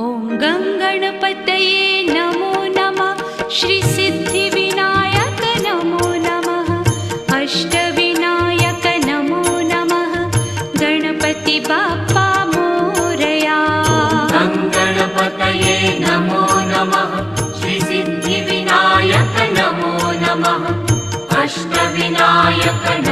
ॐ गङ्गणपतये नमो नमः। श्रीसिद्धिविनायक नमो नमः। अष्टविनायक नमो नमः। गणपति बाप्पा मोरया। गणपतये नमो नमः। श्रीसिद्धिविनायक नमो नमः। अष्टविनायक